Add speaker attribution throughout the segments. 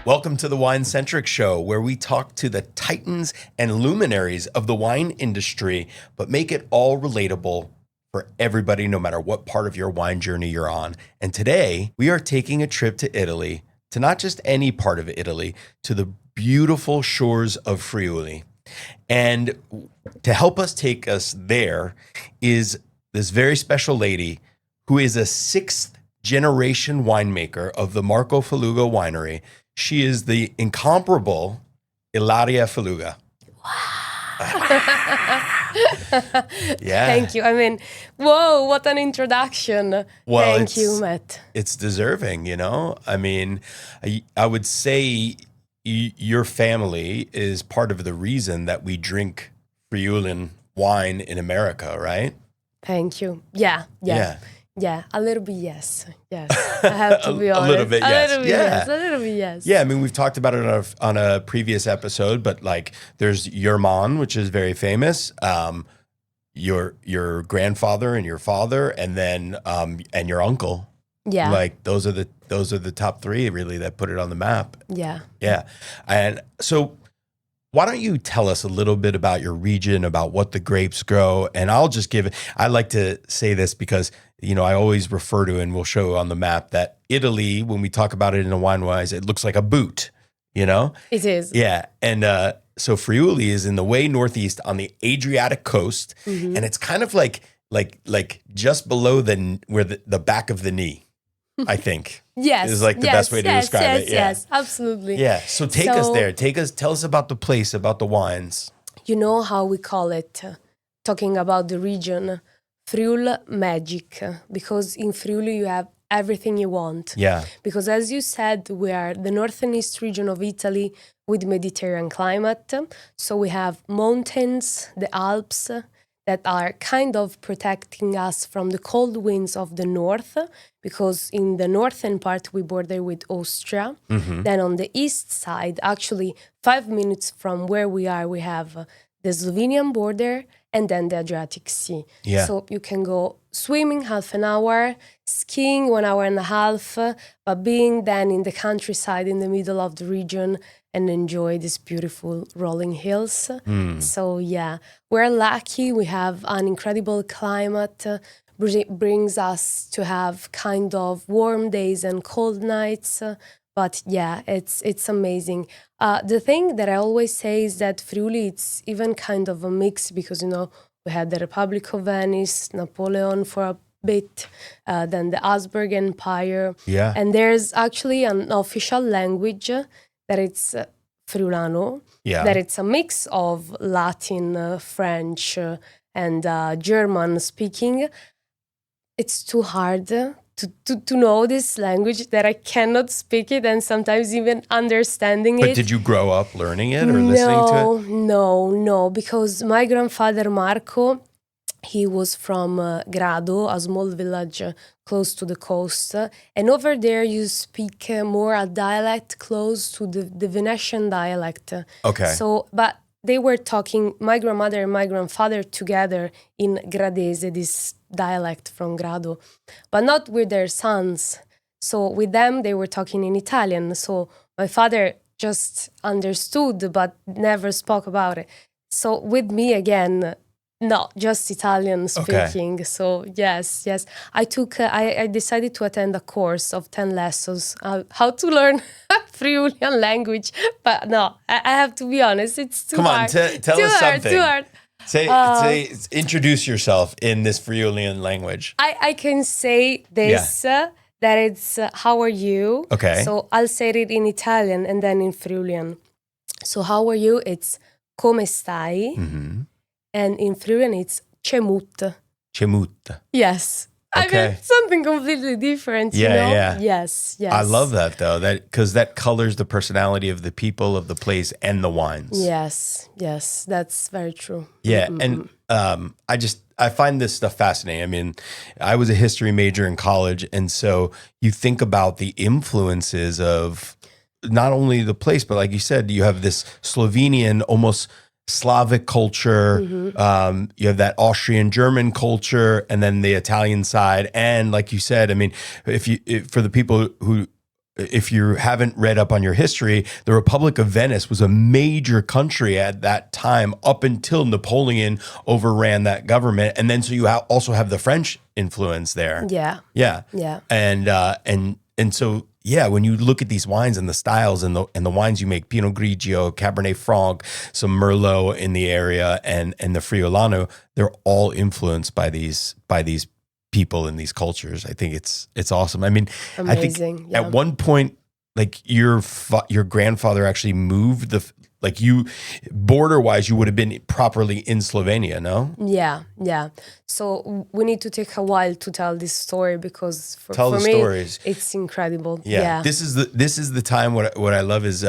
Speaker 1: Welcome to the Wine Centric Show, where we talk to the titans and luminaries of the wine industry, but make it all relatable for everybody, no matter what part of your wine journey you're on. And today, we are taking a trip to Italy, to not just any part of Italy, to the beautiful shores of Friuli. And to help us take us there is this very special lady who is a sixth generation winemaker of the Marco Feluga winery. She is the incomparable Ilaria Felluga. Yeah.
Speaker 2: Thank you. I mean, whoa, what an introduction.
Speaker 1: Well,
Speaker 2: Thank you, Matt.
Speaker 1: It's deserving, you know? I mean, I would say your family is part of the reason that we drink Friulian wine in America, right?
Speaker 2: Thank you. Yeah, a little bit, yes. Yes, I have to be honest.
Speaker 1: A little bit, yes.
Speaker 2: A little bit, yes.
Speaker 1: Yeah, I mean, we've talked about it on a previous episode, but like there's your mom, which is very famous, your grandfather and your father, and then and your uncle.
Speaker 2: Yeah.
Speaker 1: Like those are the top three really that put it on the map.
Speaker 2: Yeah.
Speaker 1: Yeah. And so why don't you tell us a little bit about your region, about what the grapes grow? And I'll just give it, I like to say this because, you know, I always refer to, and we'll show on the map, that Italy, when we talk about it in a wine-wise, it looks like a boot, you know?
Speaker 2: It is.
Speaker 1: Yeah. And so Friuli is in the way northeast on the Adriatic coast. Mm-hmm. And it's kind of like just below where the back of the knee, I think.
Speaker 2: Yes.
Speaker 1: Is like the best way to describe it.
Speaker 2: Yes, absolutely.
Speaker 1: Yeah. So take us there. Tell us about the place, about the wines.
Speaker 2: You know how we call it, talking about the region, Friuli magic, because in Friuli you have everything you want.
Speaker 1: Yeah.
Speaker 2: Because as you said, we are the northeast region of Italy with Mediterranean climate. So we have mountains, the Alps, that are kind of protecting us from the cold winds of the north, because in the northern part we border with Austria. Mm-hmm. Then on the east side, actually 5 minutes from where we are, we have the Slovenian border and then the Adriatic Sea.
Speaker 1: Yeah.
Speaker 2: So you can go swimming half an hour, skiing 1 hour and a half, but being then in the countryside in the middle of the region and enjoy these beautiful rolling hills. So yeah, we're lucky. We have an incredible climate, brings us to have kind of warm days and cold nights. But yeah, it's amazing. The thing that I always say is that Friuli, it's even kind of a mix because, you know, we had the Republic of Venice, Napoleon for a bit, then the Habsburg Empire.
Speaker 1: Yeah.
Speaker 2: And there's actually an official language that it's Friulano, that it's a mix of Latin, French, and German speaking. It's too hard to know this language that I cannot speak it and sometimes even understanding it.
Speaker 1: But did you grow up learning it or listening to it?
Speaker 2: No, because my grandfather Marco, he was from Grado, a small village close to the coast. And over there you speak more a dialect close to the Venetian dialect.
Speaker 1: Okay.
Speaker 2: So, but they were talking, my grandmother and my grandfather together in Gradese, this dialect from Grado, but not with their sons. So with them, they were talking in Italian. So my father just understood, but never spoke about it. So with me again, no, just Italian speaking. Okay. So yes. I decided to attend a course of 10 lessons, how to learn Friulian language. But no, I have to be honest, it's too hard.
Speaker 1: Come on, tell us something.
Speaker 2: Too hard.
Speaker 1: Say, introduce yourself in this Friulian language.
Speaker 2: I can say this, that it's, how are you?
Speaker 1: Okay.
Speaker 2: So I'll say it in Italian and then in Friulian. So how are you? It's come stai? Mm-hmm. And in Friulian, it's cemut.
Speaker 1: Cemut.
Speaker 2: Yes.
Speaker 1: Okay.
Speaker 2: I mean, something completely different, you know?
Speaker 1: Yeah.
Speaker 2: Yes.
Speaker 1: I love that, though, because that colors the personality of the people, of the place, and the wines.
Speaker 2: Yes, that's very true.
Speaker 1: Yeah, and I find this stuff fascinating. I mean, I was a history major in college, and so you think about the influences of not only the place, but like you said, you have this Slovenian, almost Slavic culture, you have that Austrian German culture, and then the Italian side. And like you said, I mean, if for the people who if you haven't read up on your history, the Republic of Venice was a major country at that time up until Napoleon overran that government. And then so you also have the French influence there.
Speaker 2: Yeah.
Speaker 1: Yeah.
Speaker 2: Yeah.
Speaker 1: And so, yeah, when you look at these wines and the styles and the wines you make, Pinot Grigio, Cabernet Franc, some Merlot in the area, and the Friulano, they're all influenced by these people in these cultures. I think it's awesome. I mean,
Speaker 2: Amazing.
Speaker 1: I think at one point, like your grandfather actually moved border wise, you would have been properly in Slovenia, no?
Speaker 2: Yeah. So we need to take a while to tell this story because for me,
Speaker 1: stories.
Speaker 2: It's incredible.
Speaker 1: Yeah. This is the time. What I love is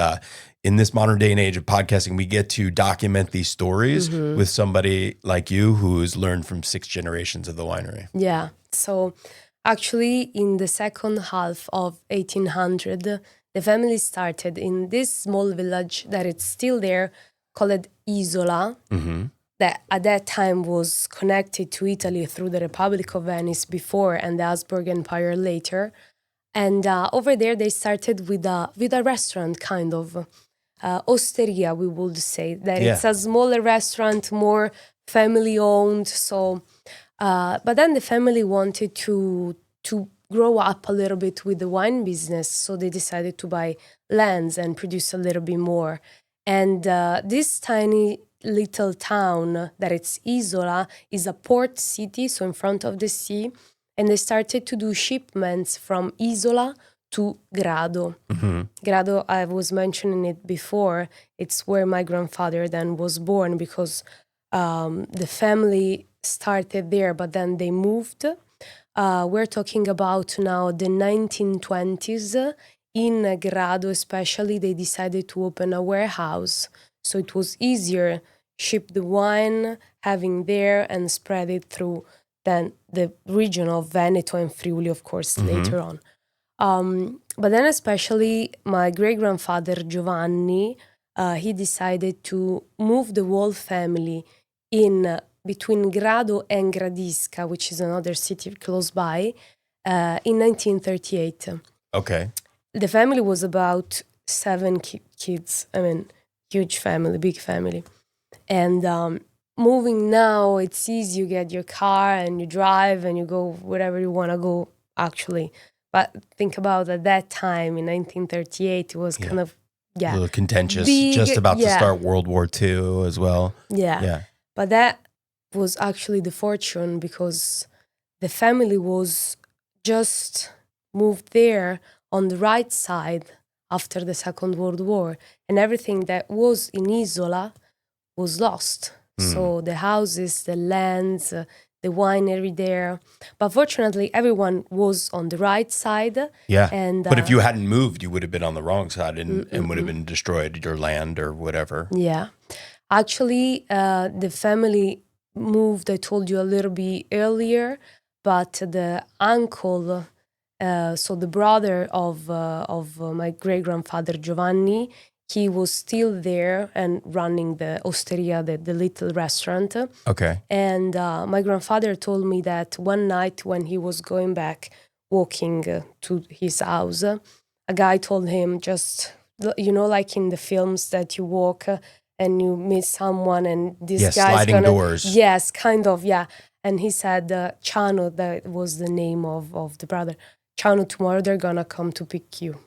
Speaker 1: in this modern day and age of podcasting, we get to document these stories with somebody like you who's learned from 6 generations of the winery.
Speaker 2: Yeah. So actually, in the second half of 1800, the family started in this small village that it's still there, called Isola, that at that time was connected to Italy through the Republic of Venice before and the Habsburg Empire later. And over there, they started with a restaurant, kind of osteria, we would say. That it's a smaller restaurant, more family-owned. So, but then the family wanted to grow up a little bit with the wine business, so they decided to buy lands and produce a little bit more. And this tiny little town that it's Isola is a port city, so in front of the sea, and they started to do shipments from Isola to Grado. Grado, I was mentioning it before, it's where my grandfather then was born because the family started there, but then they moved. We're talking about now the 1920s. In Grado especially, they decided to open a warehouse. So it was easier ship the wine, having there and spread it through then the region of Veneto and Friuli, of course, later on. But then especially my great-grandfather Giovanni, he decided to move the whole family in between Grado and Gradisca, which is another city close by, in 1938.
Speaker 1: Okay.
Speaker 2: The family was about 7 kids. I mean, huge family, big family. And moving now, it's easy. You get your car and you drive and you go wherever you want to go, actually. But think about at that time, in 1938, it was kind of,
Speaker 1: a little contentious,
Speaker 2: big,
Speaker 1: just about to start World War II as well.
Speaker 2: Yeah. But that was actually the fortune because the family was just moved there on the right side after the Second World War, and everything that was in Isola was lost. So the houses, the lands, the winery there. But fortunately, everyone was on the right side.
Speaker 1: Yeah.
Speaker 2: And,
Speaker 1: but if you hadn't moved, you would have been on the wrong side and would have been destroyed, your land or whatever.
Speaker 2: Yeah. Actually, the family moved, I told you a little bit earlier, but the uncle, so the brother of my great-grandfather Giovanni, he was still there and running the osteria, the little restaurant.
Speaker 1: Okay. And
Speaker 2: my grandfather told me that one night when he was going back, walking to his house, a guy told him just, like in the films that you walk and you meet someone and this guy's
Speaker 1: sliding doors.
Speaker 2: Yes, kind of, yeah. And he said, Ciano, that was the name of the brother. Ciano, tomorrow they're gonna come to pick you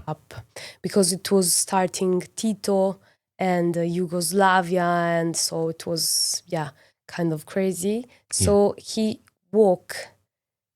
Speaker 2: up. Because it was starting Tito and Yugoslavia, and so it was, kind of crazy. So he walked,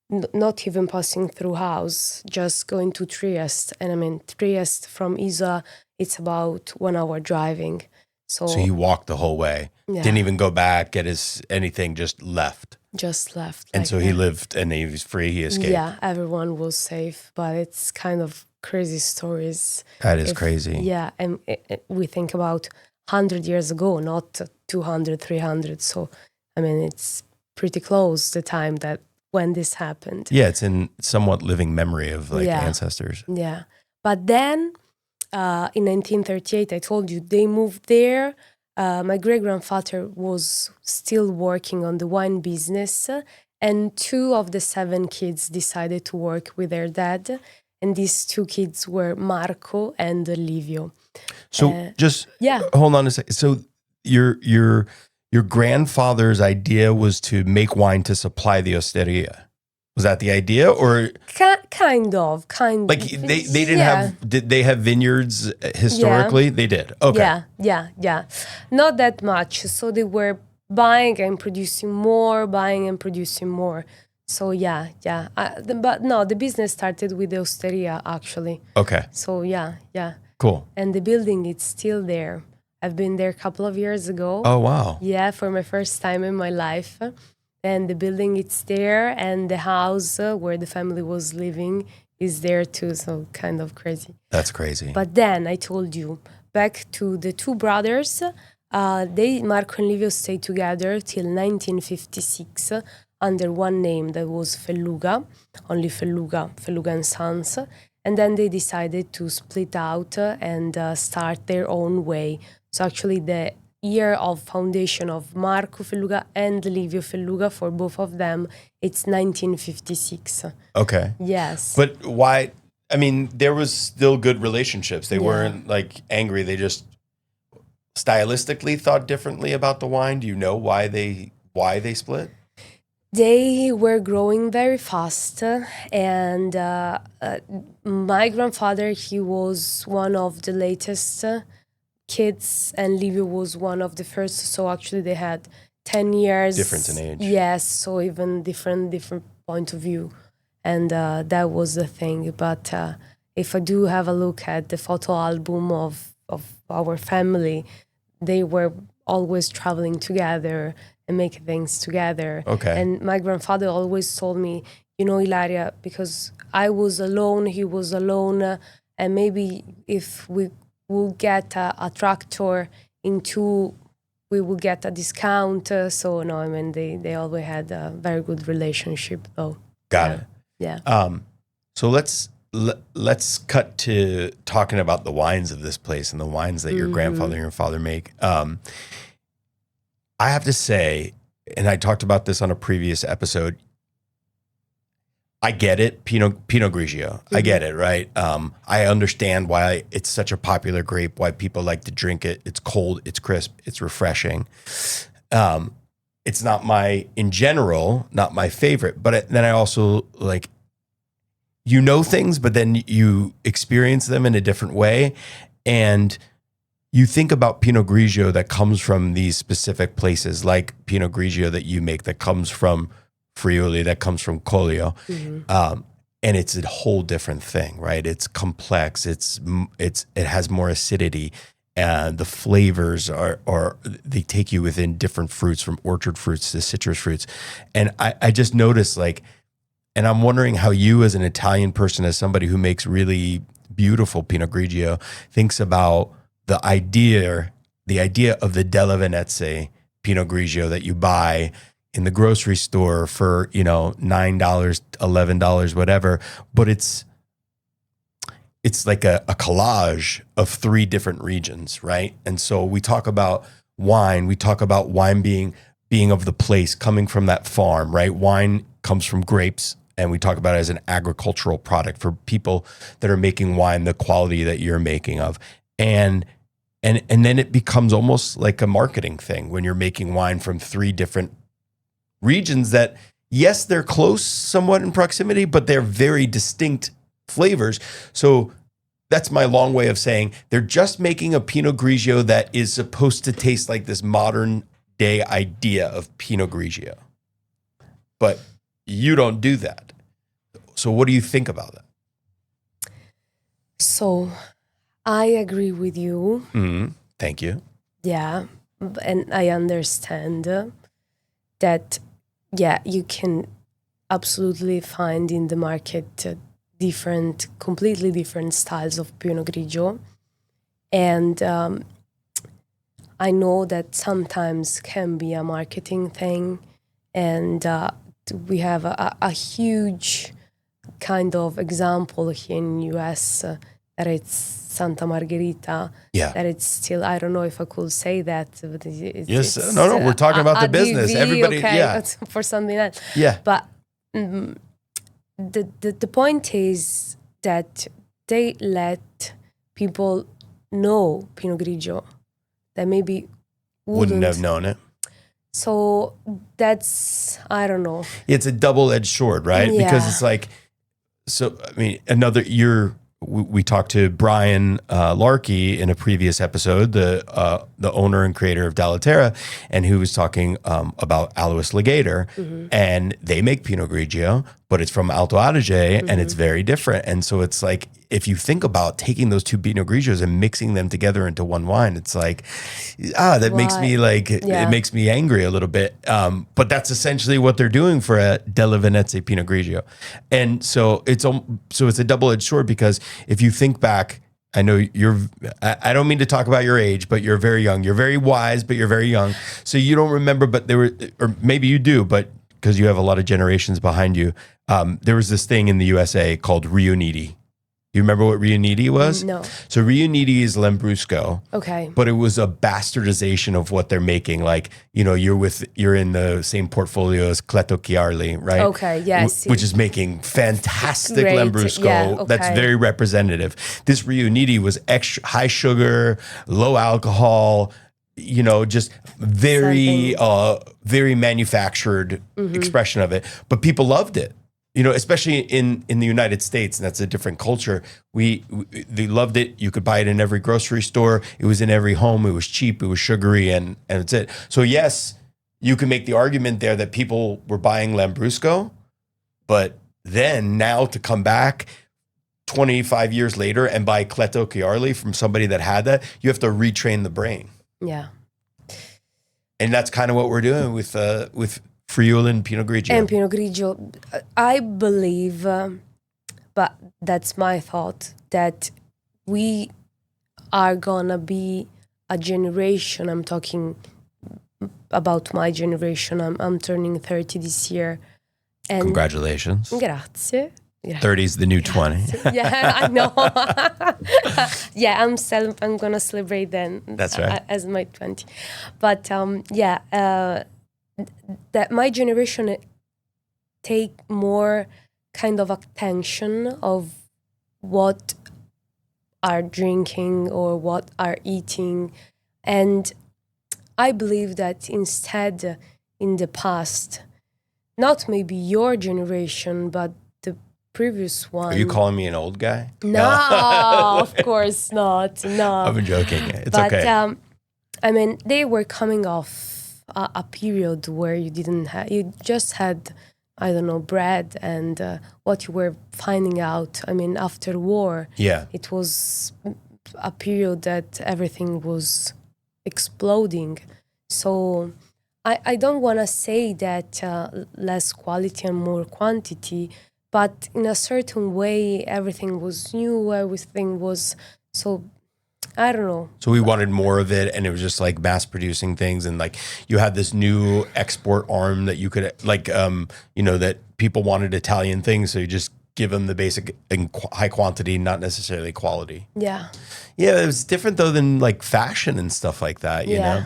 Speaker 2: not even passing through house, just going to Trieste. And I mean, Trieste from Isola, it's about 1 hour driving. So
Speaker 1: he walked the whole way.
Speaker 2: Yeah.
Speaker 1: Didn't even go back, get anything, just left.
Speaker 2: Just left.
Speaker 1: And so he lived and he was free, he escaped.
Speaker 2: Yeah, everyone was safe, but it's kind of crazy stories.
Speaker 1: That is crazy.
Speaker 2: Yeah, and we think about 100 years ago, not 200, 300. So, I mean, it's pretty close the time that when this happened.
Speaker 1: Yeah, it's in somewhat living memory of ancestors.
Speaker 2: Yeah. But then in 1938, I told you, they moved there. My great-grandfather was still working on the wine business, and 2 of the 7 kids decided to work with their dad. And these two kids were Marco and Livio.
Speaker 1: So hold on a second. So your grandfather's idea was to make wine to supply the osteria. Was that the idea, or
Speaker 2: kind of?
Speaker 1: Like they didn't have? Did they have vineyards historically?
Speaker 2: Yeah.
Speaker 1: They did. Okay.
Speaker 2: Yeah. Not that much. So they were buying and producing more, So yeah. But no, the business started with the osteria actually.
Speaker 1: Okay.
Speaker 2: So yeah.
Speaker 1: Cool.
Speaker 2: And the building, it's still there. I've been there a couple of years ago.
Speaker 1: Oh wow.
Speaker 2: Yeah, for my first time in my life. And the building, it's there, and the house where the family was living is there too. So kind of crazy.
Speaker 1: That's crazy.
Speaker 2: But then I told you, back to the two brothers, Marco and Livio stayed together till 1956 under one name that was Feluga, only Feluga and Sons. And then they decided to split out and start their own way. So actually the year of foundation of Marco Feluga and Livio Feluga, for both of them, it's 1956.
Speaker 1: Okay.
Speaker 2: Yes.
Speaker 1: But why? I mean, there was still good relationships. They weren't like angry. They just stylistically thought differently about the wine. Do you know why they split?
Speaker 2: They were growing very fast, and my grandfather, he was one of the latest kids, and Livio was one of the first. So actually they had 10 years
Speaker 1: difference in age.
Speaker 2: Yes, so even different point of view, and that was the thing. But if I do have a look at the photo album of our family, they were always traveling together and making things together.
Speaker 1: Okay.
Speaker 2: And my grandfather always told me, Ilaria, because I was alone, he was alone, and maybe if we will get a tractor in two, we will get a discount. So no, I mean, they always had a very good relationship though.
Speaker 1: Got it.
Speaker 2: Yeah.
Speaker 1: So let's cut to talking about the wines of this place and the wines that your grandfather and your father make. I have to say, and I talked about this on a previous episode, I get it, Pinot Grigio. I get it, right? I understand why it's such a popular grape, why people like to drink it. It's cold, it's crisp, it's refreshing. It's not in general, not my favorite, but then I also like, things, but then you experience them in a different way. And you think about Pinot Grigio that comes from these specific places, like Pinot Grigio that you make that comes from Friuli, that comes from Collio. And it's a whole different thing, right? It's complex. It has more acidity. And the flavors they take you within different fruits, from orchard fruits to citrus fruits. And I just noticed and I'm wondering how you, as an Italian person, as somebody who makes really beautiful Pinot Grigio, thinks about the idea of the Della Venezia Pinot Grigio that you buy in the grocery store for, $9, $11, whatever. But it's like a collage of three different regions, right? And so we talk about wine. We talk about wine being of the place, coming from that farm, right? Wine comes from grapes, and we talk about it as an agricultural product for people that are making wine, the quality that you're making of. And then it becomes almost like a marketing thing when you're making wine from three different regions that, yes, they're close somewhat in proximity, but they're very distinct flavors. So that's my long way of saying they're just making a Pinot Grigio that is supposed to taste like this modern day idea of Pinot Grigio. But you don't do that. So what do you think about that?
Speaker 2: So I agree with you.
Speaker 1: Thank you.
Speaker 2: Yeah. And I understand that, you can absolutely find in the market completely different styles of Pinot Grigio. And I know that sometimes can be a marketing thing. And we have a huge kind of example here in US that it's Santa Margherita.
Speaker 1: Yeah.
Speaker 2: That it's still, I don't know if I could say that. But
Speaker 1: yes. No, we're talking about the business. Everybody,
Speaker 2: okay,
Speaker 1: yeah.
Speaker 2: For something else.
Speaker 1: Yeah.
Speaker 2: But the point is, that they let people know Pinot Grigio that maybe
Speaker 1: Wouldn't have known it.
Speaker 2: So that's, I don't know.
Speaker 1: It's a double-edged sword, right?
Speaker 2: Yeah.
Speaker 1: Because it's like, so, I mean, we talked to Brian Larkey in a previous episode, the owner and creator of Dalaterra, and who was talking about Alois Legator, and they make Pinot Grigio, but it's from Alto Adige, and it's very different. And so it's like, if you think about taking those two Pinot Grigios and mixing them together into one wine, it's like, that makes me like, it makes me angry a little bit. But that's essentially what they're doing for a Della Venezia Pinot Grigio. And so it's a double-edged sword, because if you think back, I know I don't mean to talk about your age, but you're very young. You're very wise, but you're very young. So you don't remember, but or maybe you do, but because you have a lot of generations behind you, there was this thing in the USA called Riuniti. You remember what Riuniti was?
Speaker 2: No.
Speaker 1: So Riuniti is Lambrusco.
Speaker 2: Okay.
Speaker 1: But it was a bastardization of what they're making. Like, you're in the same portfolio as Cletto Chiarli, right?
Speaker 2: Okay, yes.
Speaker 1: Which is making fantastic
Speaker 2: Great.
Speaker 1: Lambrusco.
Speaker 2: Yeah, okay.
Speaker 1: That's very representative. This Riuniti was extra high sugar, low alcohol, just very manufactured expression of it. But people loved it. Especially in the United States, and that's a different culture. They loved it. You could buy it in every grocery store. It was in every home. It was cheap. It was sugary, and that's it. So yes, you can make the argument there that people were buying Lambrusco, but then now to come back 25 years later and buy Cletto Chiarli from somebody that had that, you have to retrain the brain.
Speaker 2: Yeah.
Speaker 1: And that's kind of what we're doing with Friuli and Pinot Grigio.
Speaker 2: And Pinot Grigio, I believe, but that's my thought, that we are gonna be a generation. I'm talking about my generation. I'm turning 30 this year. And
Speaker 1: congratulations.
Speaker 2: Grazie.
Speaker 1: 30 is the new 20.
Speaker 2: Yeah, I know. Yeah, I'm gonna celebrate then.
Speaker 1: That's right.
Speaker 2: As my 20. But that my generation take more kind of attention of what are drinking or what are eating. And I believe that instead, in the past, not maybe your generation, but the previous one.
Speaker 1: Are you calling me an old guy?
Speaker 2: No, of course not. No.
Speaker 1: I'm joking. It's okay.
Speaker 2: I mean, they were coming off a period where you just had, I don't know, bread and what you were finding out. I mean, after war, it was a period that everything was exploding. So I don't want to say that less quality and more quantity, but in a certain way, everything was new, everything was so... I don't know.
Speaker 1: So we wanted more of it, and it was just like mass producing things, and like you had this new export arm that you could that people wanted Italian things, so you just give them the basic in high quantity, not necessarily quality.
Speaker 2: Yeah.
Speaker 1: Yeah, it was different though than like fashion and stuff like that, you know.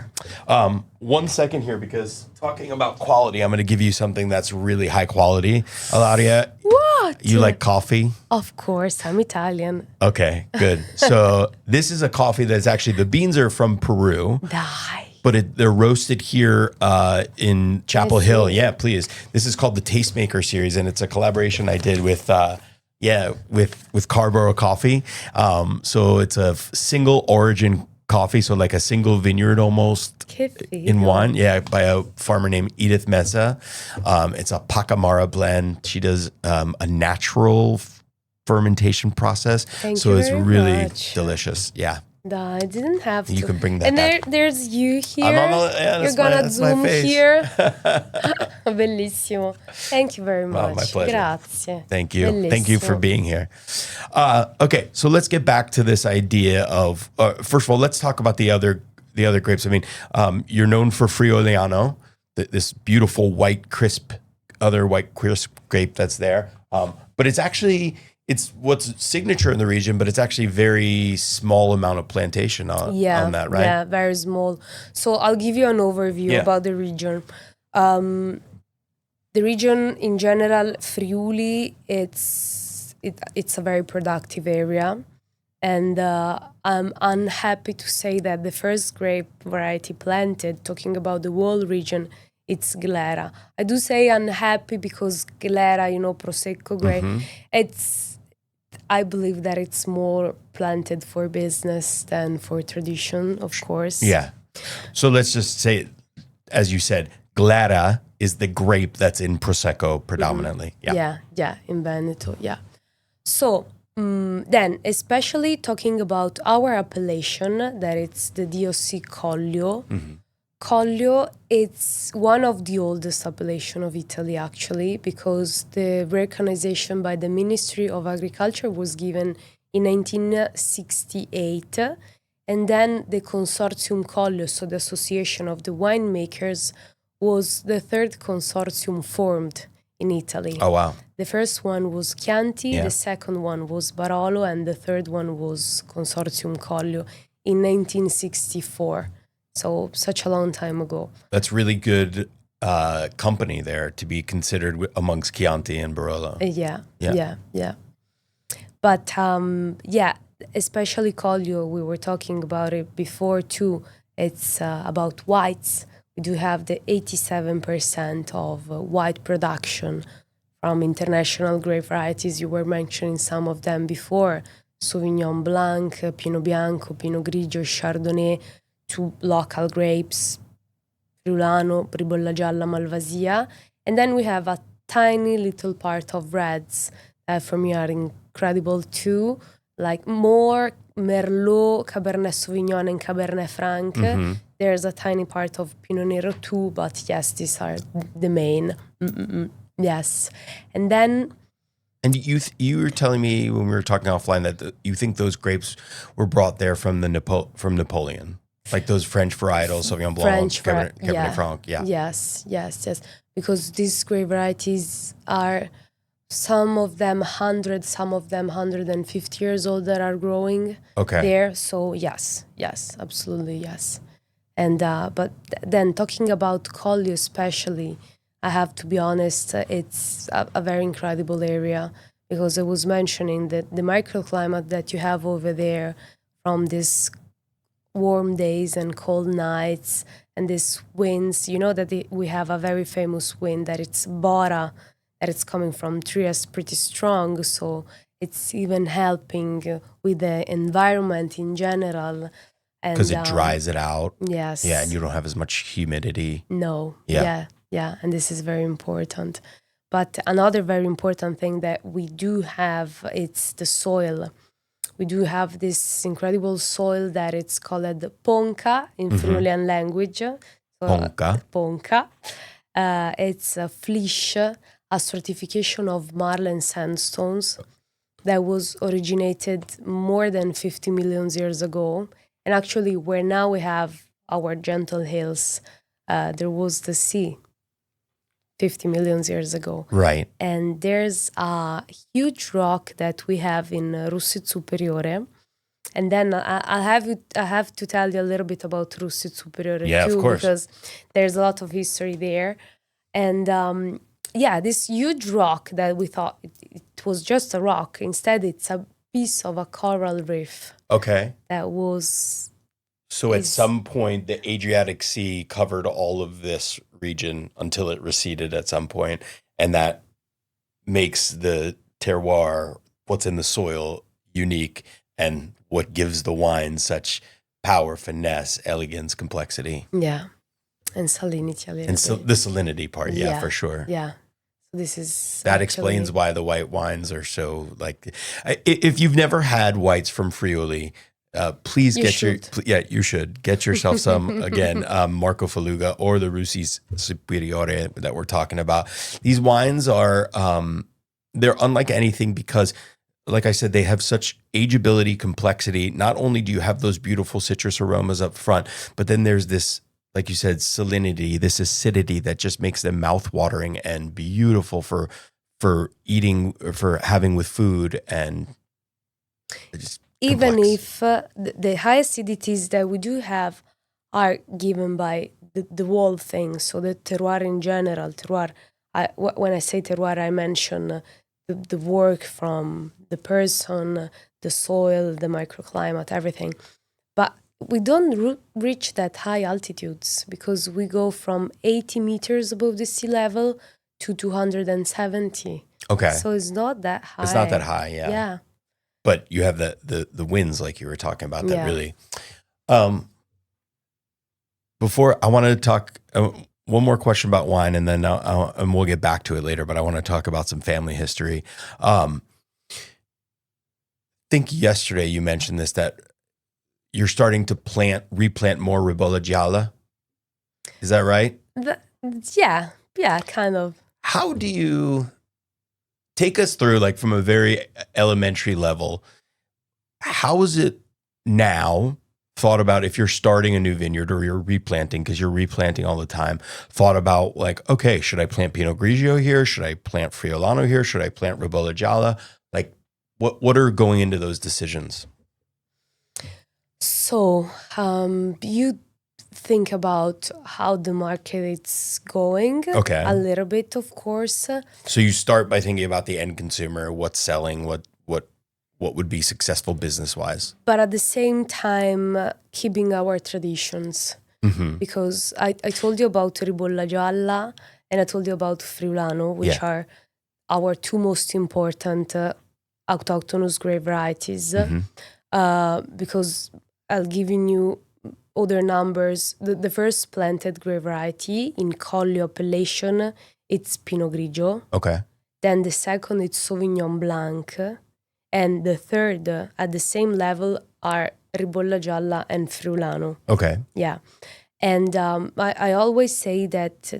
Speaker 1: 1 second here, because talking about quality, I'm going to give you something that's really high quality. Ilaria,
Speaker 2: what?
Speaker 1: You like coffee?
Speaker 2: Of course, I'm Italian.
Speaker 1: Okay, good. So this is a coffee that's actually, the beans are from Peru.
Speaker 2: Die.
Speaker 1: But they're roasted here in Chapel Hill. Yeah, please. This is called the Tastemaker series, and it's a collaboration I did with Carborough Coffee. So it's a single origin coffee, so like a single vineyard almost in one. Yeah, by a farmer named Edith Meza. It's a Pacamara blend. She does a natural fermentation process. So it's really delicious. Yeah.
Speaker 2: No, I didn't have to.
Speaker 1: You can bring that
Speaker 2: and
Speaker 1: back.
Speaker 2: there's you here.
Speaker 1: You're
Speaker 2: gonna zoom here. Bellissimo. Thank you very much.
Speaker 1: My pleasure.
Speaker 2: Grazie.
Speaker 1: Thank you.
Speaker 2: Bellissimo.
Speaker 1: Thank you for being here. Okay, so let's get back to this idea of first of all, let's talk about the other grapes. I mean, you're known for Friuliano, this beautiful white crisp grape that's there. But it's what's signature in the region, but it's actually very small amount of plantation on that, right?
Speaker 2: Yeah, very small. So I'll give you an overview about the region. The region in general, Friuli, it's it's a very productive area. And I'm unhappy to say that the first grape variety planted, talking about the whole region, it's Glera. I do say unhappy because Glera, Prosecco grape, I believe that it's more planted for business than for tradition, of course.
Speaker 1: Yeah. So let's just say, as you said, Glera is the grape that's in Prosecco predominantly.
Speaker 2: Yeah, in Veneto, yeah. So then, especially talking about our appellation, that it's the DOC Collio. Collio, it's one of the oldest appellation of Italy, actually, because the recognition by the Ministry of Agriculture was given in 1968. And then the consortium Collio, so the association of the winemakers, was the third consortium formed in Italy.
Speaker 1: Oh, wow.
Speaker 2: The first one was Chianti, the second one was Barolo, and the third one was Consortium Collio in 1964. So such a long time ago.
Speaker 1: That's really good company there to be considered amongst Chianti and Barolo.
Speaker 2: Yeah. But especially Collio, we were talking about it before too. It's about whites. We do have the 87% of white production from international grape varieties. You were mentioning some of them before. Sauvignon Blanc, Pinot Bianco, Pinot Grigio, Chardonnay, to local grapes, Friulano, Ribolla Gialla, Malvasia. And then we have a tiny little part of reds that for me are incredible too, like more Merlot, Cabernet Sauvignon, and Cabernet Franc. There's a tiny part of Pinot Nero too, but yes, these are the main. Yes. And then...
Speaker 1: And you were telling me when we were talking offline that you think those grapes were brought there from from Napoleon, like those French varietals, Sauvignon Blanc, Cabernet Franc. Yeah.
Speaker 2: Yes. Because these grape varieties are, some of them 100, some of them 150 years old that are growing there. So yes, absolutely yes. And but then talking about Collio especially, I have to be honest, it's a very incredible area, because I was mentioning that the microclimate that you have over there, from these warm days and cold nights and these winds, that we have a very famous wind that it's Bora, that it's coming from Trieste, pretty strong. So it's even helping with the environment in general.
Speaker 1: Because it dries it out.
Speaker 2: Yes.
Speaker 1: Yeah, and you don't have as much humidity.
Speaker 2: No. Yeah. And this is very important. But another very important thing that we do have, it's the soil. We do have this incredible soil that it's called Ponca in Friulian language. So, Ponca. It's a fleece, a certification of marl sandstones that was originated more than 50 million years ago. And actually, where now we have our gentle hills, there was the sea 50 million years ago.
Speaker 1: Right.
Speaker 2: And there's a huge rock that we have in Russiz Superiore. And then I have to tell you a little bit about Russiz Superiore too, because there's a lot of history there. And this huge rock that we thought it was just a rock. Instead, it's a piece of a coral reef.
Speaker 1: Okay.
Speaker 2: That was...
Speaker 1: So at some point, the Adriatic Sea covered all of this region until it receded at some point. And that makes the terroir, what's in the soil, unique, and what gives the wine such power, finesse, elegance, complexity.
Speaker 2: Yeah. And salinity a little
Speaker 1: and
Speaker 2: bit.
Speaker 1: The salinity part, yeah, for sure.
Speaker 2: Yeah. This is
Speaker 1: that explains why the white wines are so like. If you've never had whites from Friuli, please you should get yourself some again. Marco Feluga or the Russiz Superiore that we're talking about. These wines are they're unlike anything because, like I said, they have such ageability, complexity. Not only do you have those beautiful citrus aromas up front, but then there's this, like you said, salinity, this acidity that just makes them mouth-watering and beautiful for eating, for having with food, and just
Speaker 2: even
Speaker 1: complex.
Speaker 2: If the high acidities that we do have are given by the whole thing. So the terroir in general, when I say terroir, I mention the work from the person, the soil, the microclimate, everything. But we don't reach that high altitudes because we go from 80 meters above the sea level to 270.
Speaker 1: Okay.
Speaker 2: So it's not that high.
Speaker 1: It's not that high, yeah.
Speaker 2: Yeah.
Speaker 1: But you have the winds like you were talking about that really. Before I wanted to talk one more question about wine, and then and we'll get back to it later. But I want to talk about some family history. I think yesterday you mentioned this, that you're starting to replant more Ribolla Gialla. Is that right?
Speaker 2: Yeah, kind of.
Speaker 1: How do you take us through, like from a very elementary level, how is it now thought about if you're starting a new vineyard or you're replanting, because you're replanting all the time, thought about like, okay, should I plant Pinot Grigio here? Should I plant Friulano here? Should I plant Ribolla Gialla? Like what are going into those decisions?
Speaker 2: So you think about how the market is going a little bit, of course.
Speaker 1: So you start by thinking about the end consumer, what's selling, what would be successful business-wise.
Speaker 2: But at the same time, keeping our traditions. Mm-hmm. Because I told you about Ribolla Gialla and I told you about Friulano, which are our two most important autochthonous grape varieties. Mm-hmm. Because I'll give you other numbers. The first planted grape variety in Collio appellation, it's Pinot Grigio.
Speaker 1: Okay.
Speaker 2: Then the second, it's Sauvignon Blanc. And the third, at the same level, are Ribolla Gialla and Friulano.
Speaker 1: Okay.
Speaker 2: Yeah. And I always say that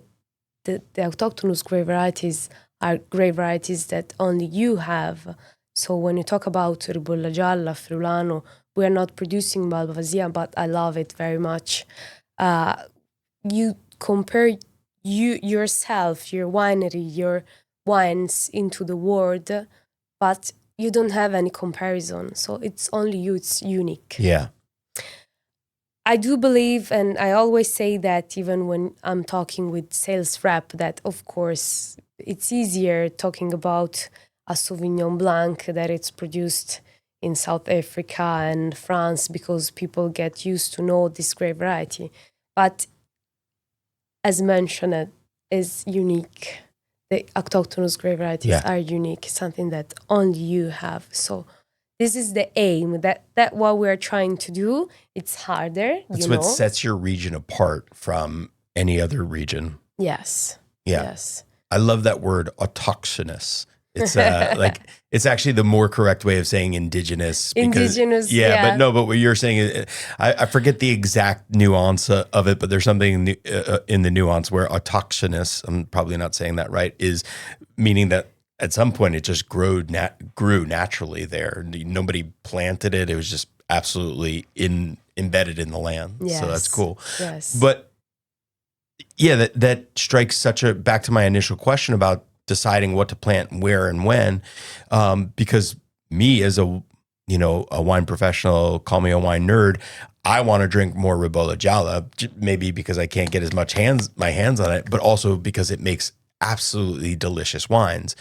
Speaker 2: the autochthonous grape varieties are grape varieties that only you have. So when you talk about Ribolla Gialla, Friulano, we are not producing Malvasia, but I love it very much. You compare yourself, your winery, your wines into the world, but you don't have any comparison. So it's only you, it's unique.
Speaker 1: Yeah.
Speaker 2: I do believe, and I always say that even when I'm talking with sales rep, that of course it's easier talking about a Sauvignon Blanc that it's produced in South Africa and France because people get used to know this grape variety. But as mentioned, it is unique. The autochthonous grape varieties are unique, something that only you have. So this is the aim, that what we're trying to do. It's harder,
Speaker 1: That's what sets your region apart from any other region.
Speaker 2: Yes.
Speaker 1: Yeah.
Speaker 2: Yes.
Speaker 1: I love that word, autochthonous. It's like, it's actually the more correct way of saying indigenous. Because, but what you're saying is, I forget the exact nuance of it, but there's something in the nuance where autochthonous, I'm probably not saying that right, is meaning that at some point it just grew naturally there. Nobody planted it. It was just absolutely embedded in the land.
Speaker 2: Yes.
Speaker 1: So that's cool.
Speaker 2: Yes.
Speaker 1: But yeah, that strikes back to my initial question about deciding what to plant where and when, because me as a wine professional, call me a wine nerd, I want to drink more Ribolla Gialla, maybe because I can't get as much my hands on it, but also because it makes absolutely delicious wines.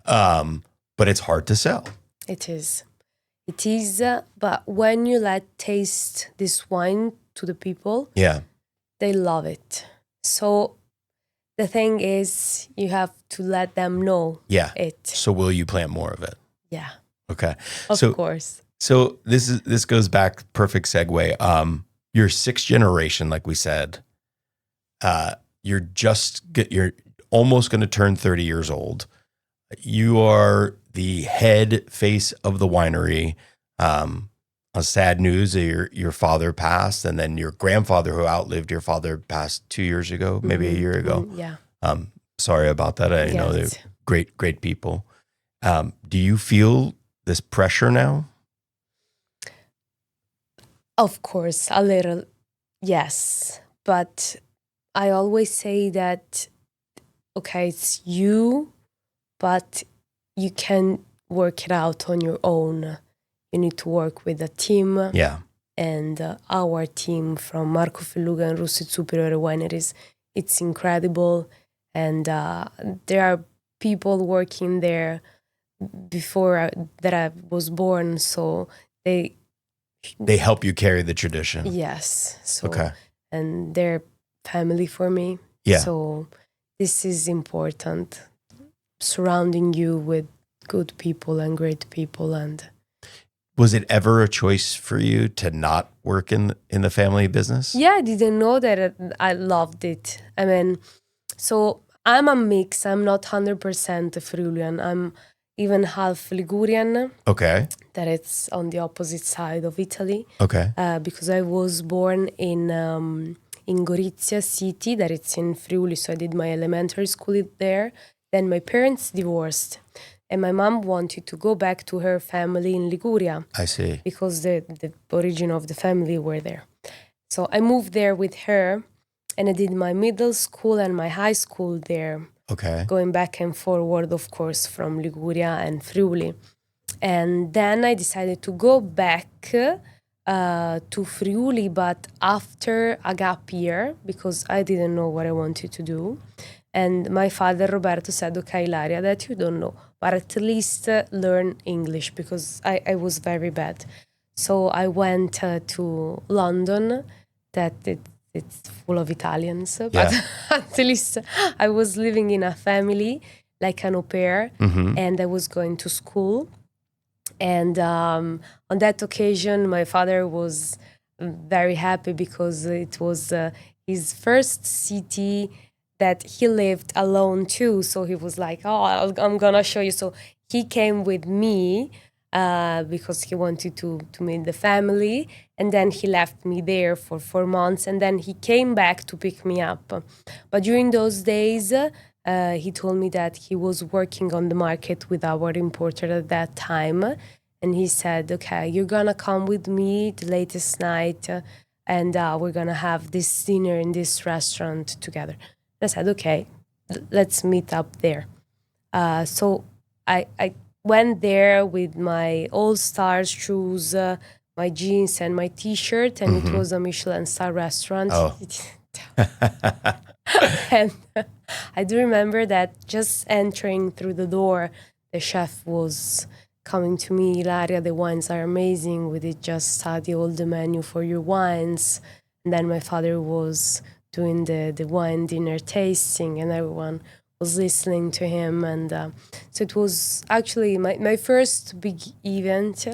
Speaker 1: But it's hard to sell.
Speaker 2: It is, but when you taste this wine to the people, they love it. So the thing is, you have to let them know it.
Speaker 1: So will you plant more of it?
Speaker 2: Yeah.
Speaker 1: Okay.
Speaker 2: Of course.
Speaker 1: So this goes back, perfect segue. You're sixth generation, like we said. You're almost going to turn 30 years old. You are the head face of the winery. A sad news, your father passed, and then your grandfather, who outlived your father, passed 2 years ago, maybe a year ago.
Speaker 2: Yeah.
Speaker 1: Sorry about that. I know they're great people. Do you feel this pressure now?
Speaker 2: Of course, a little, yes. But I always say that, okay, it's you, but you can work it out on your own. You need to work with a team.
Speaker 1: Yeah.
Speaker 2: And our team from Marco Feluga and Russiz Superiore Wineries, it's incredible. And there are people working there before that I was born. So they
Speaker 1: help you carry the tradition.
Speaker 2: Yes. So
Speaker 1: Okay.
Speaker 2: and they're family for me.
Speaker 1: Yeah.
Speaker 2: So this is important. Surrounding you with good people and great people. And
Speaker 1: was it ever a choice for you to not work in the family business?
Speaker 2: yeah, I didn't know that I loved it. I mean, so I'm a mix. I'm not 100% Friulian. I'm even half Ligurian.
Speaker 1: Okay.
Speaker 2: That it's on the opposite side of Italy.
Speaker 1: Okay.
Speaker 2: Because I was born in Gorizia city, that it's in Friuli. So I did my elementary school there. Then my parents divorced. And my mom wanted to go back to her family in Liguria.
Speaker 1: I see.
Speaker 2: Because the origin of the family were there. So I moved there with her, and I did my middle school and my high school there.
Speaker 1: Okay.
Speaker 2: Going back and forward, of course, from Liguria and Friuli. And then I decided to go back to Friuli, but after a gap year, because I didn't know what I wanted to do. And my father, Roberto, said, okay, Ilaria, that you don't know, but at least learn English, because I was very bad. So I went to London, that it's full of Italians, but at least I was living in a family, like an au pair, and I was going to school. And on that occasion, my father was very happy because it was his first city that he lived alone too. So he was like, oh, I'm gonna show you. So he came with me because he wanted to meet the family. And then he left me there for 4 months. And then he came back to pick me up. But during those days, he told me that he was working on the market with our importer at that time. And he said, okay, you're gonna come with me the latest night and we're gonna have this dinner in this restaurant together. I said, okay, let's meet up there. So I went there with my All-Stars shoes, my jeans and my T-shirt, and it was a Michelin star restaurant.
Speaker 1: Oh.
Speaker 2: And I do remember that just entering through the door, the chef was coming to me, Ilaria, the wines are amazing. We did just study all the menu for your wines. And then my father was doing the wine dinner tasting, and everyone was listening to him. And so it was actually my first big event.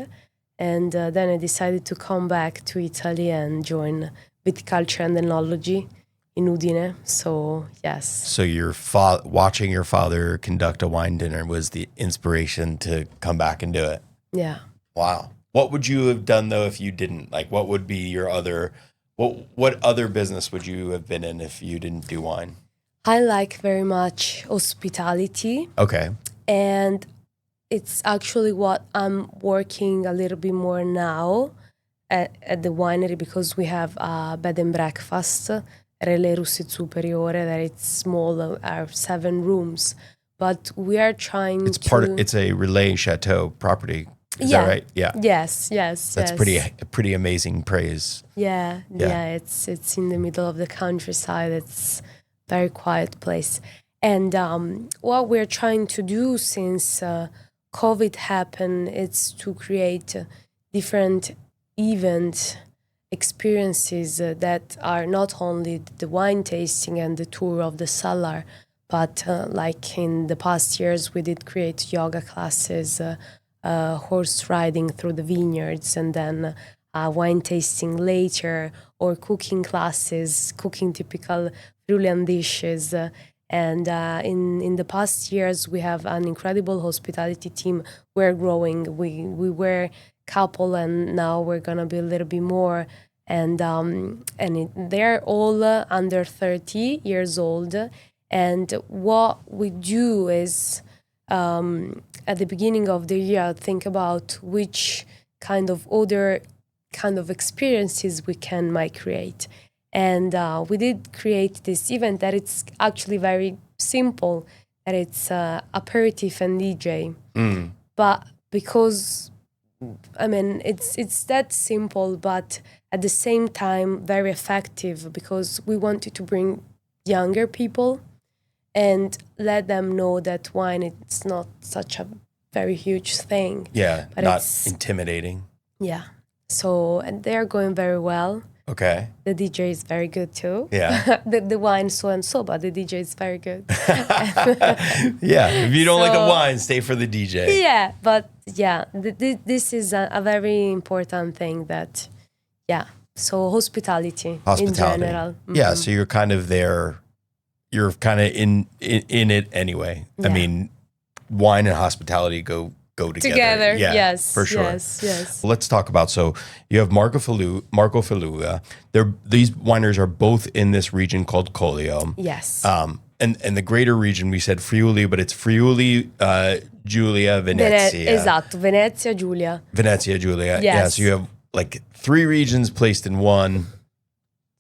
Speaker 2: And then I decided to come back to Italy and join viticulture and enology in Udine. So, yes.
Speaker 1: So your watching your father conduct a wine dinner was the inspiration to come back and do it?
Speaker 2: Yeah.
Speaker 1: Wow. What would you have done, though, if you didn't? Like, what would be your other... What other business would you have been in if you didn't do wine?
Speaker 2: I like very much hospitality.
Speaker 1: Okay.
Speaker 2: And it's actually what I'm working a little bit more now at the winery, because we have a bed and breakfast, Russiz Superiore, that it's small, 7 rooms. But we are trying
Speaker 1: it's a Relais Chateau property. Is that right? Yeah.
Speaker 2: Yes.
Speaker 1: That's pretty amazing praise.
Speaker 2: Yeah. It's in the middle of the countryside. It's a very quiet place. And what we're trying to do since COVID happened, is to create different event experiences that are not only the wine tasting and the tour of the cellar, but like in the past years, we did create yoga classes, horse riding through the vineyards, and then wine tasting later, or cooking classes, cooking typical Friulian dishes. And in the past years, we have an incredible hospitality team. We're growing. We were couple, and now we're gonna be a little bit more. And they're all under 30 years old. And what we do is, at the beginning of the year, think about which kind of other kind of experiences we might create. And we did create this event that it's actually very simple, that it's aperitif and DJ. But because, I mean, it's that simple, but at the same time very effective, because we wanted to bring younger people and let them know that wine, it's not such a very huge thing.
Speaker 1: Yeah,
Speaker 2: But
Speaker 1: not
Speaker 2: it's
Speaker 1: intimidating.
Speaker 2: yeah. So and they're going very well.
Speaker 1: Okay.
Speaker 2: The DJ is very good too.
Speaker 1: Yeah.
Speaker 2: the wine so and so, but the DJ is very good.
Speaker 1: Yeah. If you don't like a
Speaker 2: So-
Speaker 1: wine, stay for the DJ.
Speaker 2: Yeah, but yeah, this is a very important thing that, yeah. So hospitality in general.
Speaker 1: Yeah.
Speaker 2: Mhm.
Speaker 1: So you're kind of there. You're kind of in it anyway. I
Speaker 2: Yeah.
Speaker 1: mean, wine and hospitality go together.
Speaker 2: Together,
Speaker 1: Yeah,
Speaker 2: yes,
Speaker 1: for sure.
Speaker 2: yes.
Speaker 1: Let's talk about, so you have Marco Feluga. These wineries are both in this region called Collio.
Speaker 2: Yes.
Speaker 1: And the greater region, we said Friuli, but it's Friuli, Giulia, Venezia.
Speaker 2: Esatto, Venezia, Giulia.
Speaker 1: Venezia, Giulia.
Speaker 2: Yes.
Speaker 1: Yeah, so you have like 3 regions placed in one.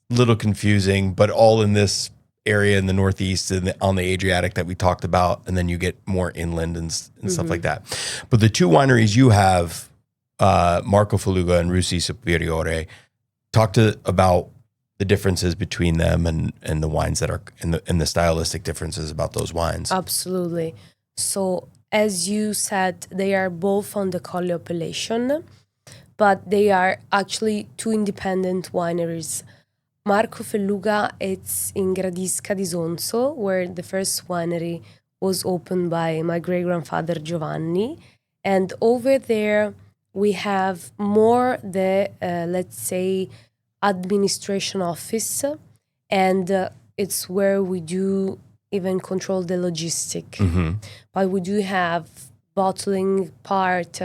Speaker 1: Little confusing, but all in this area in the northeast and on the Adriatic that we talked about, and then you get more inland and stuff like that. But the 2 wineries you have, Marco Feluga and Russiz Superiore, talk about the differences between them and the wines that are and the stylistic differences about those wines.
Speaker 2: Absolutely. So as you said, they are both on the Collio appellation, but they are actually 2 independent wineries. Marco Felluga, it's in Gradisca di Sonzo, where the first winery was opened by my great-grandfather Giovanni. And over there, we have more the, let's say, administration office. And it's where we do even control the logistic. But we do have bottling part,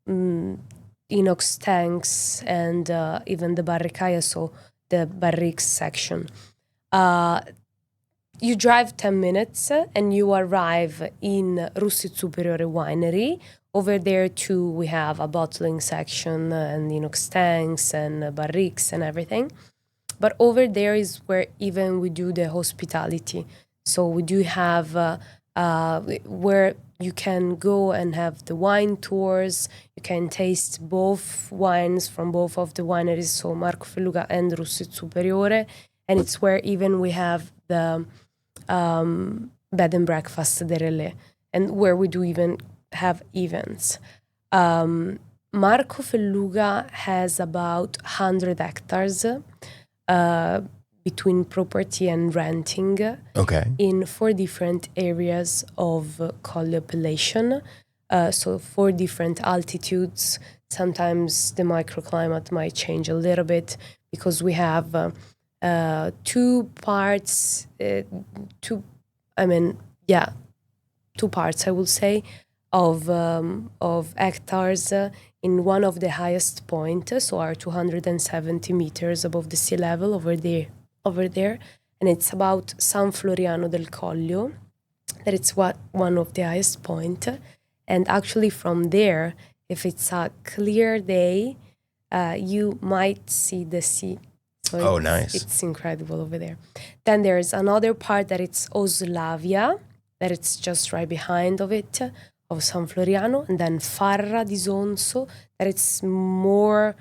Speaker 2: inox tanks, and even the barricaia, so the barriques section. You drive 10 minutes and you arrive in Russiz Superiore winery. Over there too, we have a bottling section and inox tanks and barriques and everything. But over there is where even we do the hospitality. So we do have where you can go and have the wine tours. You can taste both wines from both of the wineries, so Marco Feluga and Russiz Superiore. And it's where even we have the bed and breakfast, the relais, and where we do even have events. Marco Feluga has about 100 hectares between property and renting in 4 different areas of Collio appellation. So 4 different altitudes. Sometimes the microclimate might change a little bit because we have 2 parts, 2 parts, I will say, of hectares in one of the highest points, so are 270 meters above the sea level over there, and it's about San Floriano del Collio, that it's one of the highest point. And actually from there, if it's a clear day, you might see the sea. So
Speaker 1: nice.
Speaker 2: It's incredible over there. Then there's another part that it's Oslavia, that it's just right behind of it, of San Floriano, and then Farra di Sonzo, that it's more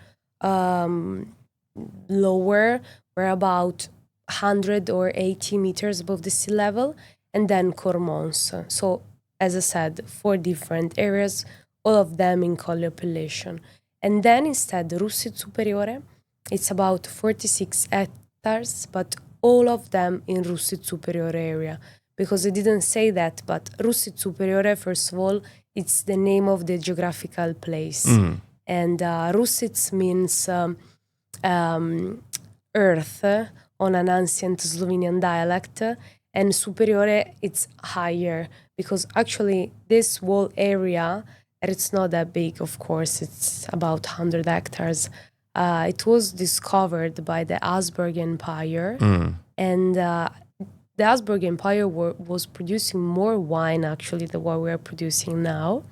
Speaker 2: lower. We're about 100 or 80 meters above the sea level, and then Cormons. So, as I said, 4 different areas, all of them in Collio appellation. And then instead, Russiz Superiore, it's about 46 hectares, but all of them in Russiz Superiore area. Because I didn't say that, but Russiz Superiore, first of all, it's the name of the geographical place. And Russiz means earth on an ancient Slovenian dialect, and Superiore, it's higher, because actually this whole area, and it's not that big, of course, it's about 100 hectares. It was discovered by the Habsburg Empire, and the Habsburg Empire was producing more wine, actually, than what we're producing now.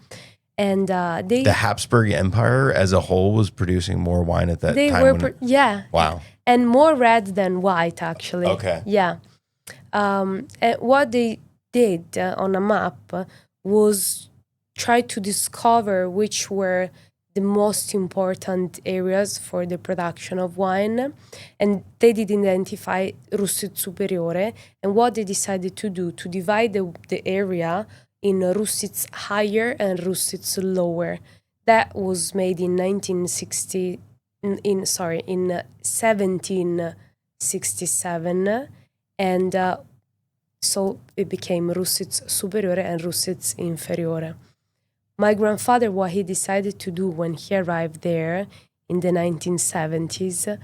Speaker 2: And
Speaker 1: the Habsburg Empire as a whole was producing more wine at that time.
Speaker 2: Wow. And more red than white, actually.
Speaker 1: Okay.
Speaker 2: Yeah. And what they did on a map was try to discover which were the most important areas for the production of wine. And they did identify Russiz Superiore. And what they decided to do, to divide the area in Russiz higher and Russiz lower. That was made in 1767, and so it became Russiz Superiore and Russiz Inferiore. My grandfather, what he decided to do when he arrived there in the 1970s,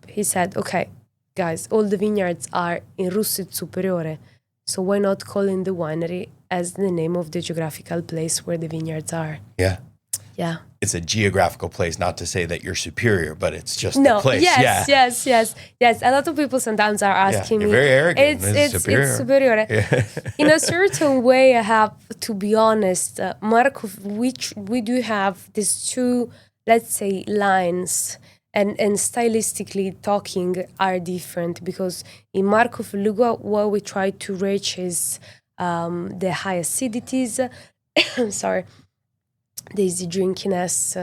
Speaker 2: he said, okay, guys, all the vineyards are in Russiz Superiore, so why not calling the winery as the name of the geographical place where the vineyards are?
Speaker 1: Yeah.
Speaker 2: Yeah.
Speaker 1: It's a geographical place, not to say that you're superior, but it's just
Speaker 2: No,
Speaker 1: the place.
Speaker 2: yes. A lot of people sometimes are asking
Speaker 1: you're
Speaker 2: me.
Speaker 1: very arrogant.
Speaker 2: It's superior.
Speaker 1: Yeah.
Speaker 2: In a certain way, I have to be honest, Marco, we do have these two, let's say, lines, and stylistically talking are different, because in Marco Feluga, what we try to reach is the high acidities, sorry, the easy drinkiness,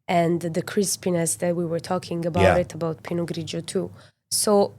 Speaker 2: and the crispiness that we were talking about about Pinot Grigio too. So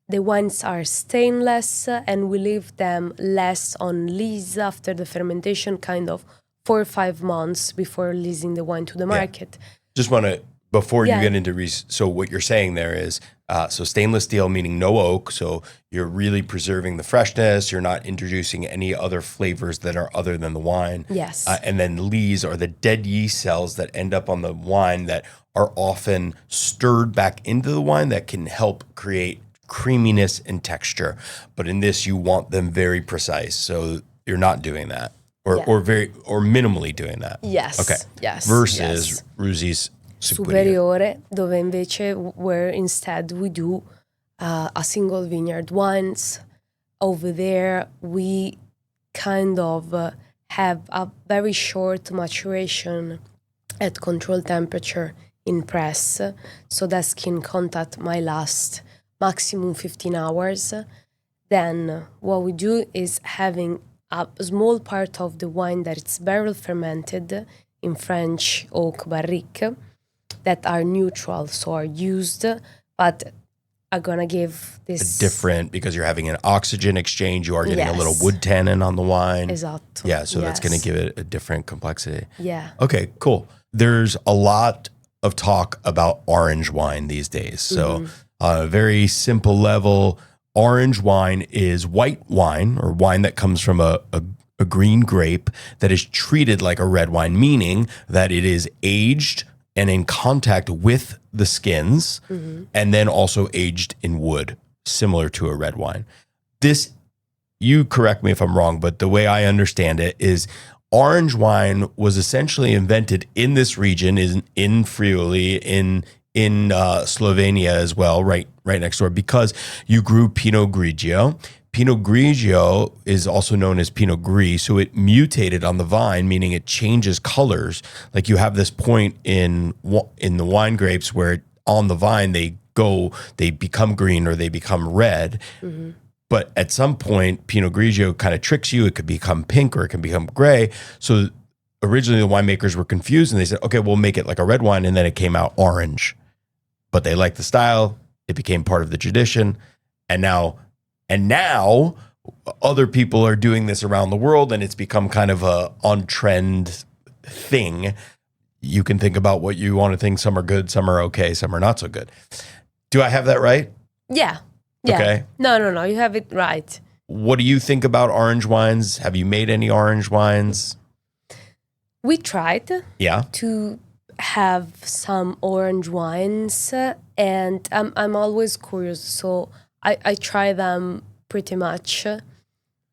Speaker 2: the wines are stainless, and we leave them less on lees after the fermentation, kind of 4 or 5 months before releasing the wine to the market.
Speaker 1: Just want to, before you get into, so what you're saying there is, so stainless steel, meaning no oak. So you're really preserving the freshness. You're not introducing any other flavors that are other than the wine.
Speaker 2: Yes.
Speaker 1: And then lees are the dead yeast cells that end up on the wine that are often stirred back into the wine that can help create creaminess and texture. But in this, you want them very precise. So you're not doing that, or minimally doing that.
Speaker 2: Yes.
Speaker 1: Okay.
Speaker 2: Yes.
Speaker 1: Versus Russiz
Speaker 2: Superiore, dove invece where instead we do a single vineyard wines. Over there, we kind of have a very short maturation at controlled temperature in press, so that skin contact might last maximum 15 hours. Then what we do is having a small part of the wine that it's barrel fermented in French oak barrique, that are neutral, so are used, but are gonna give this
Speaker 1: different, because you're having an oxygen exchange. You are getting a little wood tannin on the wine.
Speaker 2: Esatto.
Speaker 1: Yeah, so that's going to give it a different complexity.
Speaker 2: Yeah.
Speaker 1: Okay, cool. There's a lot of talk about orange wine these days. So on a very simple level, orange wine is white wine, or wine that comes from a green grape that is treated like a red wine, meaning that it is aged and in contact with the skins, and then also aged in wood, similar to a red wine. This, you correct me if I'm wrong, but the way I understand it is orange wine was essentially invented in this region, in Friuli, in Slovenia as well, right next door, because you grew Pinot Grigio. Pinot Grigio is also known as Pinot Gris, so it mutated on the vine, meaning it changes colors. Like you have this point in the wine grapes where on the vine they become green or they become red. But at some point, Pinot Grigio kind of tricks you. It could become pink or it can become gray. So originally the winemakers were confused and they said, okay, we'll make it like a red wine. And then it came out orange. But they liked the style. It became part of the tradition. And now other people are doing this around the world, and it's become kind of a on-trend thing. You can think about what you want to think. Some are good, some are okay, some are not so good. Do I have that right?
Speaker 2: Yeah.
Speaker 1: Okay.
Speaker 2: No, you have it right.
Speaker 1: What do you think about orange wines? Have you made any orange wines?
Speaker 2: We tried
Speaker 1: Yeah.
Speaker 2: to have some orange wines, and I'm always curious, so I try them pretty much.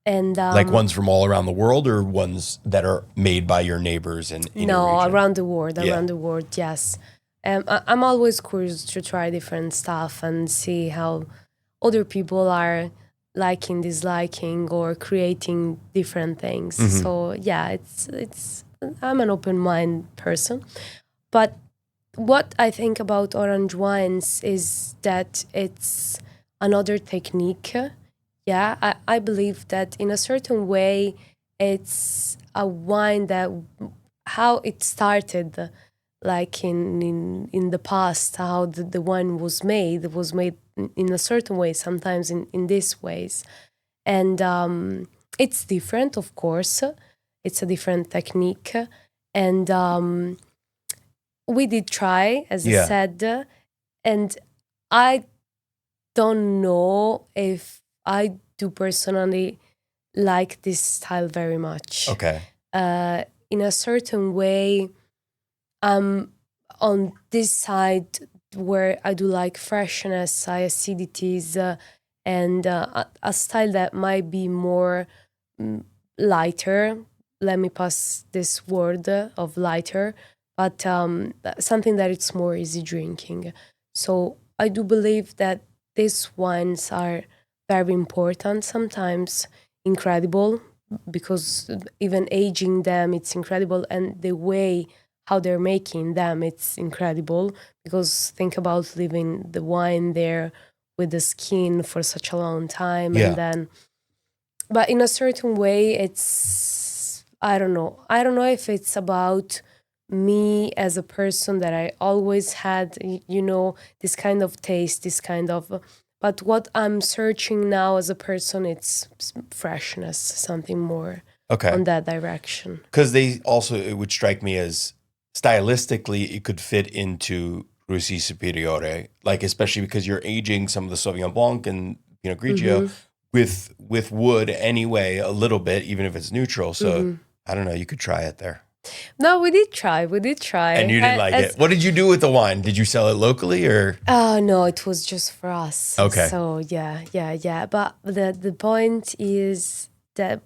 Speaker 2: And
Speaker 1: Like ones from all around the world, or ones that are made by your neighbors in your region?
Speaker 2: Around the world, yes. I'm always curious to try different stuff and see how other people are liking, disliking, or creating different things. So yeah, it's I'm an open mind person. But what I think about orange wines is that it's another technique. Yeah, I believe that in a certain way, it's a wine that how it started, like in the past, how the wine was made in a certain way, sometimes in these ways. And it's different, of course. It's a different technique. And we did try, as I said, and I don't know if I do personally like this style very much.
Speaker 1: Okay.
Speaker 2: In a certain way, I'm on this side where I do like freshness, high acidities, and a style that might be more lighter. Let me pass this word of lighter, but something that it's more easy drinking. So I do believe that these wines are very important, sometimes incredible, because even aging them, it's incredible. And the way how they're making them, it's incredible, because think about leaving the wine there with the skin for such a long time. And then, but in a certain way, it's, I don't know if it's about me as a person that I always had, this kind of taste, this kind of, but what I'm searching now as a person, it's freshness, something more on that direction.
Speaker 1: Because it would strike me as stylistically, it could fit into Russiz Superiore, like especially because you're aging some of the Sauvignon Blanc and Pinot Grigio with wood anyway, a little bit, even if it's neutral. So I don't know, you could try it there.
Speaker 2: No, we did try.
Speaker 1: And you didn't like it. What did you do with the wine? Did you sell it locally or?
Speaker 2: No, it was just for us.
Speaker 1: Okay.
Speaker 2: So yeah. But the point is that,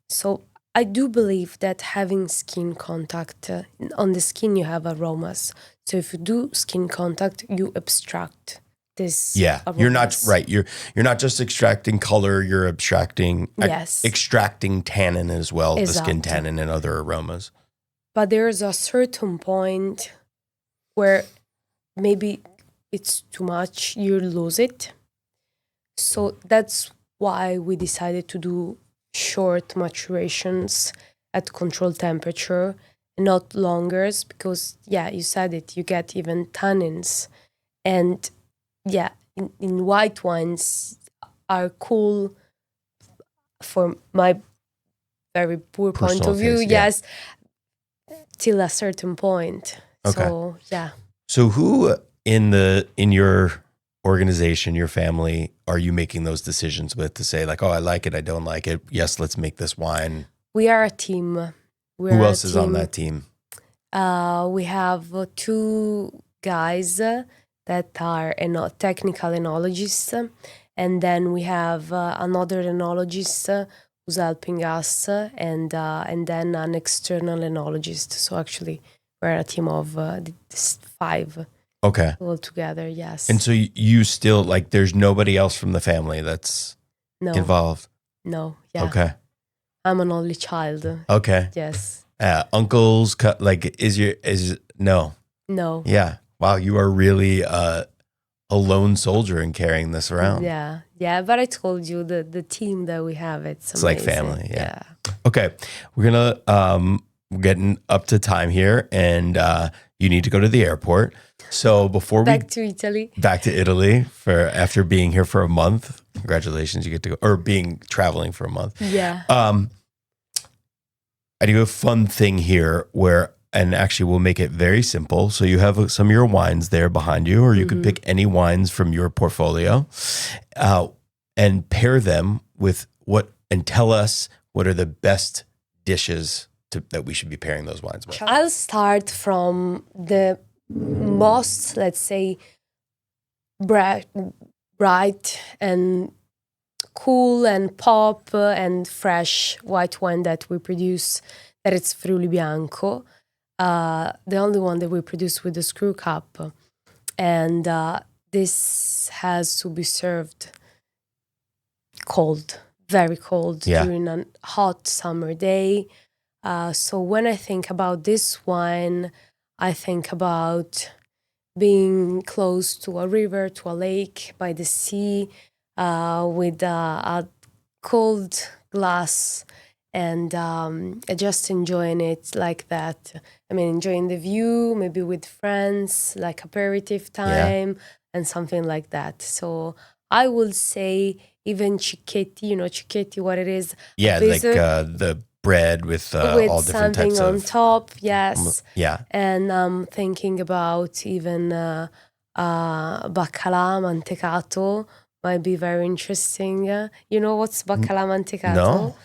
Speaker 2: so I do believe that having skin contact, on the skin you have aromas. So if you do skin contact, you abstract this. Aromas.
Speaker 1: You're not right. You're not just extracting color. You're extracting tannin as well, the skin tannin and other aromas.
Speaker 2: But there's a certain point where maybe it's too much, you lose it. So that's why we decided to do short maturations at controlled temperature, not longers, because you said it, you get even tannins. And in white wines are cool for my very poor
Speaker 1: personal
Speaker 2: point of view,
Speaker 1: taste,
Speaker 2: yes, till a certain point.
Speaker 1: Okay.
Speaker 2: So
Speaker 1: So who in your organization, your family, are you making those decisions with to say like, oh, I like it, I don't like it. Yes, let's make this wine.
Speaker 2: We are a team.
Speaker 1: Who else is on that team?
Speaker 2: We have 2 guys that are technical enologists, and then we have another enologist who's helping us, and then an external enologist. So actually, we're a team of 5.
Speaker 1: Okay.
Speaker 2: All together, yes.
Speaker 1: And so you still, like, there's nobody else from the family that's involved?
Speaker 2: No, yeah.
Speaker 1: Okay.
Speaker 2: I'm an only child.
Speaker 1: Okay.
Speaker 2: Yes.
Speaker 1: Uncles, like, no?
Speaker 2: No.
Speaker 1: Yeah. Wow, you are really a lone soldier in carrying this around.
Speaker 2: Yeah. But I told you the team that we have, it's
Speaker 1: like family. Yeah. Okay, we're gonna we're getting up to time here, and you need to go to the airport. So before
Speaker 2: back to Italy
Speaker 1: for after being here for a month. Congratulations, you get to go, or traveling for a month.
Speaker 2: Yeah.
Speaker 1: I do a fun thing here and actually we'll make it very simple. So you have some of your wines there behind you, or you could pick any wines from your portfolio, and pair them with and tell us what are the best dishes that we should be pairing those wines with.
Speaker 2: I'll start from the most, let's say, bright and cool and pop and fresh white wine that we produce, that it's Friuli Bianco, the only one that we produce with the screw cup. And this has to be served cold, very cold, during a hot summer day. So when I think about this wine, I think about being close to a river, to a lake, by the sea, with a cold glass, and just enjoying it like that. I mean, enjoying the view, maybe with friends, like aperitif time, and something like that. So I would say even cicchetti, cicchetti, what it is.
Speaker 1: Yeah, like the bread with all different
Speaker 2: something
Speaker 1: types
Speaker 2: on
Speaker 1: of
Speaker 2: top, yes.
Speaker 1: yeah.
Speaker 2: And I'm thinking about even baccalà mantecato might be very interesting. You know what's baccalà mantecato?
Speaker 1: No,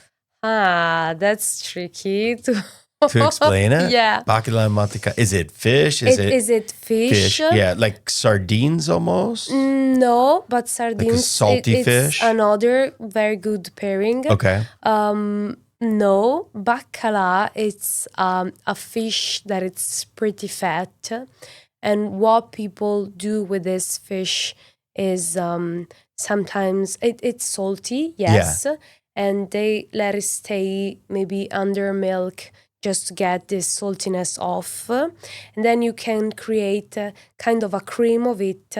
Speaker 2: That's tricky to
Speaker 1: to explain it.
Speaker 2: Yeah.
Speaker 1: Bacala manteca. Is it fish? Is it
Speaker 2: fish?
Speaker 1: Yeah, like sardines almost.
Speaker 2: No, but sardines.
Speaker 1: salty
Speaker 2: it's
Speaker 1: fish?
Speaker 2: another very good pairing.
Speaker 1: Okay.
Speaker 2: No, baccalà, it's a fish that it's pretty fat. And what people do with this fish is sometimes it's salty, yes. And they let it stay maybe under milk just to get this saltiness off. And then you can create kind of a cream of it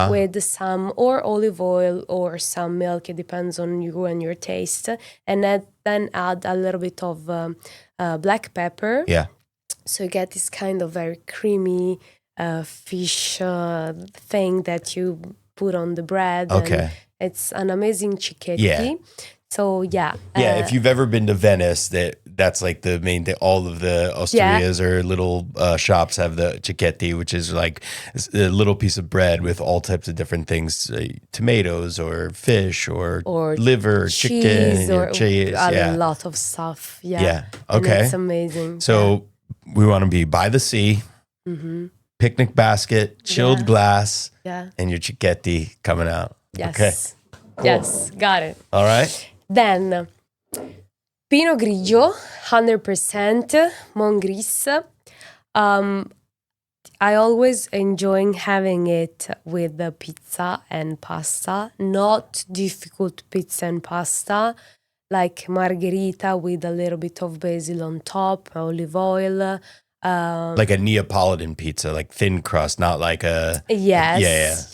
Speaker 2: with some or olive oil or some milk. It depends on you and your taste. And then add a little bit of black pepper.
Speaker 1: Yeah.
Speaker 2: So you get this kind of very creamy fish thing that you put on the bread.
Speaker 1: Okay.
Speaker 2: And it's an amazing cicchetti.
Speaker 1: Yeah.
Speaker 2: So yeah.
Speaker 1: Yeah, if you've ever been to Venice, that's like the main thing. All of the osterias or little shops have the cicchetti, which is like a little piece of bread with all types of different things, tomatoes or fish or liver,
Speaker 2: cheese,
Speaker 1: chicken,
Speaker 2: or
Speaker 1: cheese.
Speaker 2: A lot of stuff. Yeah.
Speaker 1: Yeah.
Speaker 2: And
Speaker 1: Okay.
Speaker 2: it's amazing.
Speaker 1: So we want to be by the sea, picnic basket, chilled glass, and your cicchetti coming out.
Speaker 2: Yes.
Speaker 1: Okay.
Speaker 2: Cool. Yes. Got it.
Speaker 1: All right.
Speaker 2: Then Pinot Grigio, 100% Mongris. I always enjoy having it with the pizza and pasta. Not difficult pizza and pasta, like margherita with a little bit of basil on top, olive oil.
Speaker 1: Like a Neapolitan pizza, like thin crust, not like a...
Speaker 2: Yes.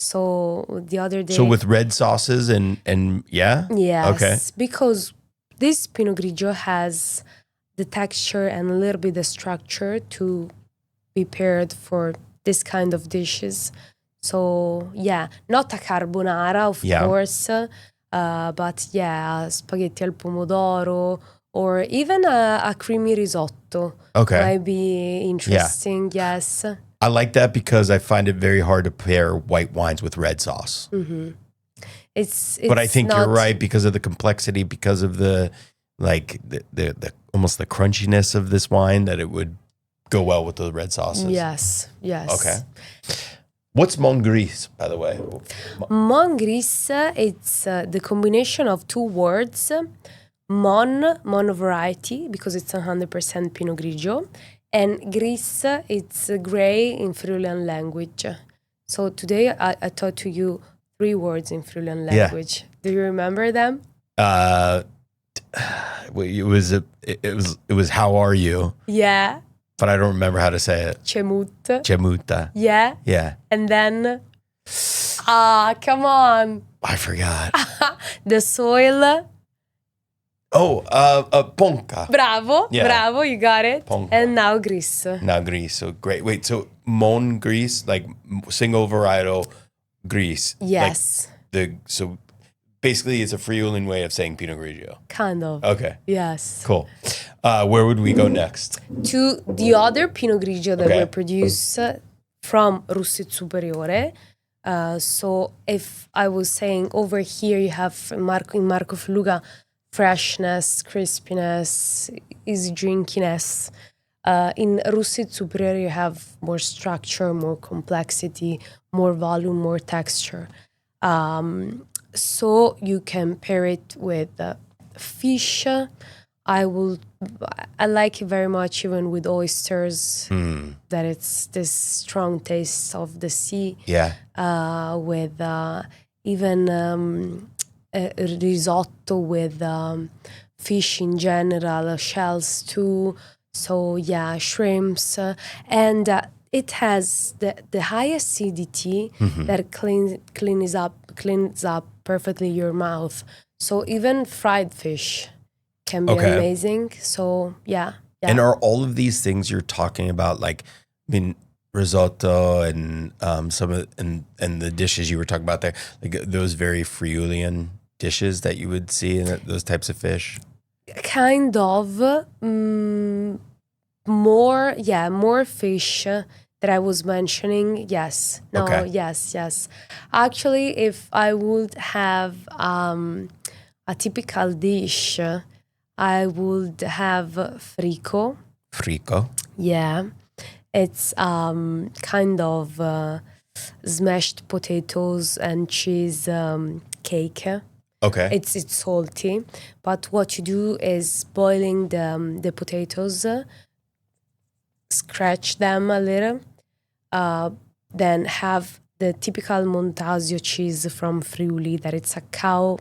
Speaker 2: So the other day...
Speaker 1: So with red sauces and yeah?
Speaker 2: Yes.
Speaker 1: Okay.
Speaker 2: Because this Pinot Grigio has the texture and a little bit the structure to be paired for this kind of dishes. So yeah, not a carbonara, of course, but yeah, spaghetti al pomodoro or even a creamy risotto might be interesting, yes.
Speaker 1: I like that because I find it very hard to pair white wines with red sauce.
Speaker 2: Mm-hmm. It's
Speaker 1: but I think you're right because of the complexity, because of the almost the crunchiness of this wine, that it would go well with the red sauces.
Speaker 2: Yes.
Speaker 1: Okay. What's Mongris, by the way?
Speaker 2: Mongris, it's the combination of two words. Mon variety, because it's 100% Pinot Grigio. And gris, it's gray in Friulian language. So today I taught to you 3 words in Friulian language. Do you remember them?
Speaker 1: It was how are you?
Speaker 2: Yeah.
Speaker 1: But I don't remember how to say it.
Speaker 2: Cemuta.
Speaker 1: Yeah.
Speaker 2: And then, come on.
Speaker 1: I forgot.
Speaker 2: The soil.
Speaker 1: Ponca.
Speaker 2: Bravo, you got it.
Speaker 1: Ponca.
Speaker 2: And now gris.
Speaker 1: So great. Wait, so Mon Gris, like single varietal Gris.
Speaker 2: Yes.
Speaker 1: So basically it's a Friulian way of saying Pinot Grigio.
Speaker 2: Kind of.
Speaker 1: Okay.
Speaker 2: Yes.
Speaker 1: Cool. Where would we go next?
Speaker 2: To the other Pinot Grigio that we produce from Russiz Superiore. So if I was saying over here you have in Marco Feluga, freshness, crispiness, easy drinkiness. In Russiz Superiore, you have more structure, more complexity, more volume, more texture. So you can pair it with fish. I like it very much even with oysters, that it's this strong taste of the sea.
Speaker 1: Yeah.
Speaker 2: With even risotto with fish in general, shells too. So yeah, shrimps. And it has the high acidity that cleans up perfectly your mouth. So even fried fish can be amazing. So yeah.
Speaker 1: And are all of these things you're talking about, like, I mean, risotto and some of and the dishes you were talking about there, like those very Friulian dishes that you would see in those types of fish?
Speaker 2: kind of more fish that I was mentioning. Yes. No,
Speaker 1: Okay.
Speaker 2: yes. Actually, if I would have a typical dish, I would have frico.
Speaker 1: Frico.
Speaker 2: Yeah. It's kind of smashed potatoes and cheese cake.
Speaker 1: Okay.
Speaker 2: It's salty, but what you do is boiling the potatoes, scratch them a little, then have the typical Montasio cheese from Friuli, that it's a cow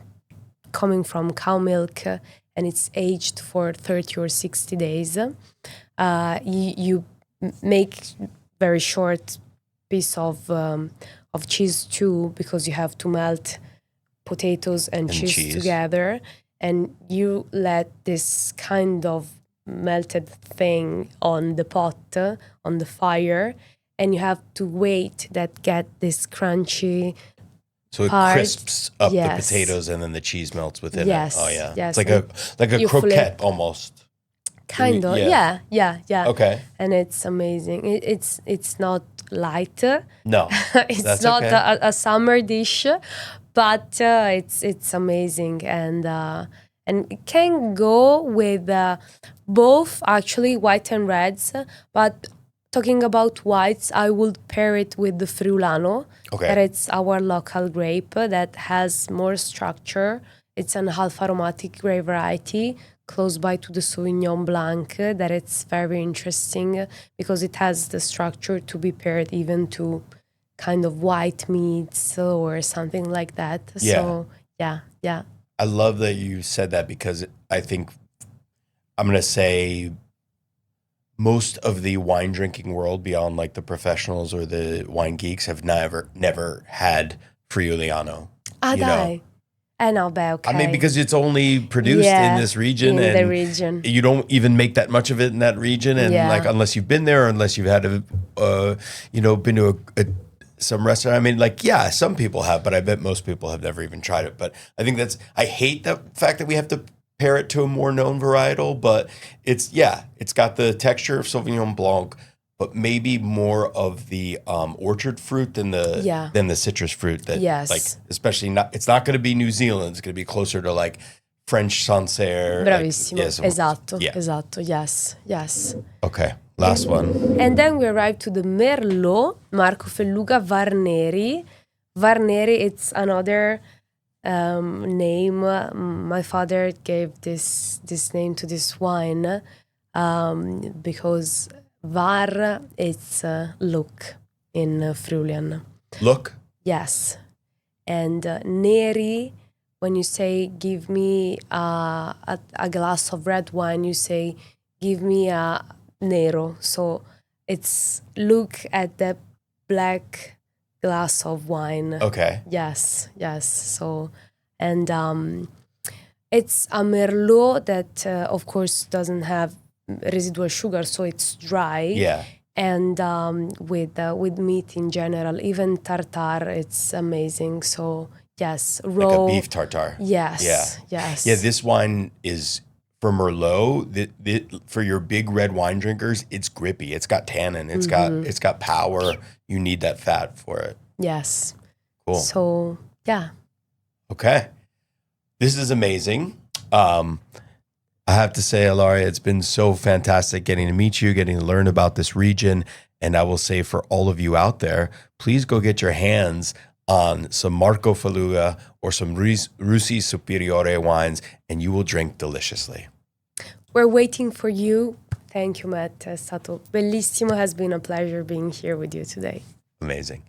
Speaker 2: coming from cow milk, and it's aged for 30 or 60 days. You make very short piece of cheese too, because you have to melt potatoes and cheese together, and you let this kind of melted thing on the pot, on the fire, and you have to wait that get this crunchy.
Speaker 1: So it crisps up the potatoes, and then the cheese melts within it. Oh yeah,
Speaker 2: yes.
Speaker 1: It's like a croquette almost.
Speaker 2: Kind of, yeah.
Speaker 1: Okay.
Speaker 2: And it's amazing. It's not light.
Speaker 1: No,
Speaker 2: it's not a summer dish, but it's amazing, and it can go with both, actually, white and reds. But talking about whites, I would pair it with the Friulano.
Speaker 1: Okay.
Speaker 2: That it's our local grape that has more structure. It's an half aromatic grape variety, close by to the Sauvignon Blanc, that it's very interesting because it has the structure to be paired even to kind of white meats or something like that.
Speaker 1: Yeah.
Speaker 2: So, yeah.
Speaker 1: I love that you said that, because I think I'm going to say most of the wine drinking world, beyond like the professionals or the wine geeks, have never had Friuliano.
Speaker 2: Dai. No, okay.
Speaker 1: I mean, because it's only produced in this region,
Speaker 2: in
Speaker 1: and
Speaker 2: the region.
Speaker 1: You don't even make that much of it in that region, and like unless you've been there, or unless you've had been to some restaurant. I mean, like, yeah, some people have, but I bet most people have never even tried it. But I think I hate the fact that we have to pair it to a more known varietal, but it's got the texture of Sauvignon Blanc, but maybe more of the orchard fruit than the citrus fruit. That, like, especially it's not going to be New Zealand. It's going to be closer to like French Sancerre.
Speaker 2: Bravissimo.
Speaker 1: Like,
Speaker 2: Esatto. Yes.
Speaker 1: Okay, last one.
Speaker 2: And then we arrived to the Merlot, Marco Felluga Varneri. Varneri, it's another name. My father gave this name to this wine because Var, it's look in Friulian.
Speaker 1: Look?
Speaker 2: Yes. And Neri, when you say give me a glass of red wine, you say give me a Nero. So it's look at the black glass of wine.
Speaker 1: Okay.
Speaker 2: Yes. So, and it's a Merlot that, of course, doesn't have residual sugar, so it's dry.
Speaker 1: Yeah.
Speaker 2: And with meat in general, even tartare, it's amazing. So yes, raw.
Speaker 1: Like a beef tartare.
Speaker 2: Yes.
Speaker 1: Yeah, this wine is, for Merlot, for your big red wine drinkers, it's grippy. It's got tannin. It's got power. You need that fat for it.
Speaker 2: Yes.
Speaker 1: Cool.
Speaker 2: So yeah.
Speaker 1: Okay. This is amazing. I have to say, Ilaria, it's been so fantastic getting to meet you, getting to learn about this region. And I will say, for all of you out there, please go get your hands on some Marco Felluga or some Russiz Superiore wines, and you will drink deliciously.
Speaker 2: We're waiting for you. Thank you, Matt. È stato bellissimo. It has been a pleasure being here with you today.
Speaker 1: Amazing.